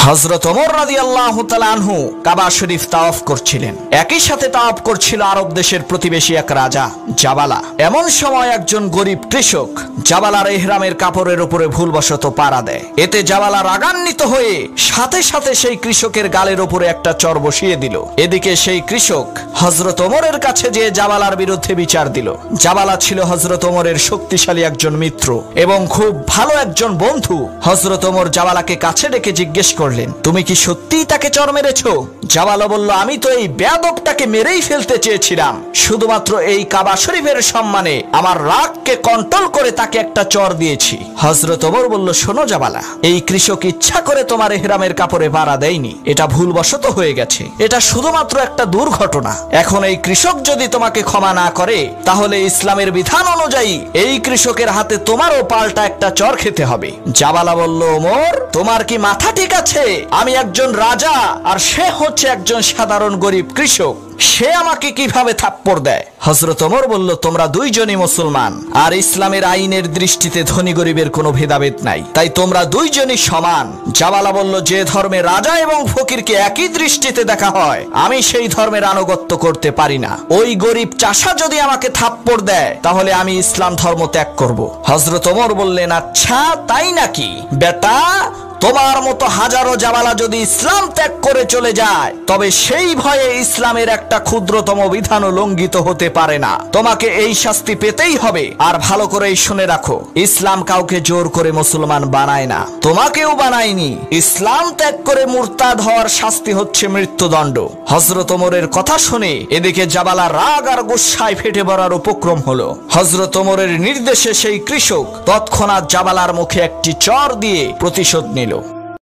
হযরত ওমর রাদিয়াল্লাহু তাআলা আনহু কাবা শরীফ তাওয়াফ করছিলেন। একই সাথে তাওয়াফ করছিল আরব দেশের প্রতিবেশী এক রাজা জাবালা। এমন সময় একজন গরিব কৃষক জাবালার ইহরামের কাপড়ের উপরে ভুলবশত পাড়া দেয়। এতে জাবালা রাগান্বিত হয়ে সাথে সাথে সেই কৃষকের গালের উপরে একটা চর বসিয়ে দিল। এদিকে সেই কৃষক হযরত ওমরের কাছে যেয়ে জাবালার বিরুদ্ধে বিচার দিল। জাবালা ছিল হযরত ওমরের শক্তিশালী একজন মিত্র এবং খুব ভালো একজন বন্ধু। হযরত ওমর জাবালাকে কাছে ডেকে জিজ্ঞেস করলেন, তুমি কি সত্যিই তাকে চর মেরেছো? জাবালা বলল, আমি তো এই বেয়াদবটাকে মেরেই ফেলতে চেয়েছিলাম। শুধুমাত্র এই কাবা শরীফের সম্মানে আমার রাগকে কন্ট্রোল করে তাকে একটা চর দিয়েছি। হযরত ওমর বলল, শোনো জাবালা, এই কৃষক ইচ্ছা করে তোমার ইহরামের কাপড়ে পাড়া দেয়নি, এটা ভুলবশত হয়ে গেছে। এটা শুধুমাত্র একটা দুর্ঘটনা। এখন এই কৃষক যদি তোমাকে ক্ষমা না করে তাহলে ইসলামের বিধান অনুযায়ী এই কৃষকের হাতে তোমারও পাল্টা একটা চর খেতে হবে। জাবালা বলল, ওমর, তোমার কি মাথা ঠিক আছে? আমি একজন রাজা আর সে হচ্ছে একজন সাধারণ গরিব কৃষক, সে আমাকে কিভাবে থাপ্পড় দেয়? হযরত ওমর বলল, তোমরা দুইজনই মুসলমান আর ইসলামের আইনের দৃষ্টিতে ধনী গরিবের কোনো ভেদাভেদ নাই, তাই তোমরা দুইজনই সমান। জাবালা বলল, যে ধর্মে রাজা এবং ফকিরকে একই দৃষ্টিতে দেখা হয় আমি সেই ধর্মের আনুগত্য করতে পারি না। ওই গরিব চাষা যদি আমাকে থাপ্পড় দেয় তাহলে আমি ইসলাম ধর্ম ত্যাগ করব। হযরত ওমর বললেন, আচ্ছা তাই নাকি বেটা, তোমার মতো হাজারো জাবালা যদি ইসলাম ত্যাগ করে চলে যায় তবে সেই ভয়ে ইসলামের একটা ক্ষুদ্রতম বিধানও লঙ্ঘিত হতে পারে না। তোমাকে এই শাস্তি পেতেই হবে। আর ভালো করেই শুনে রাখো, ইসলাম কাউকে জোর করে মুসলমান বানায় না, তোমাকেও বানায়নি। ইসলাম ত্যাগ করে মুরতাদ হওয়ার শাস্তি হচ্ছে মৃত্যুদণ্ড। হযরত ওমরের কথা শুনে এদিকে জাবালা রাগ আর গুসায় ফেটে পড়ার উপক্রম হলো। হযরত ওমরের নির্দেশে সেই কৃষক তৎক্ষণাৎ জাবালার মুখে একটি চর দিয়ে প্রতিশোধ নিল।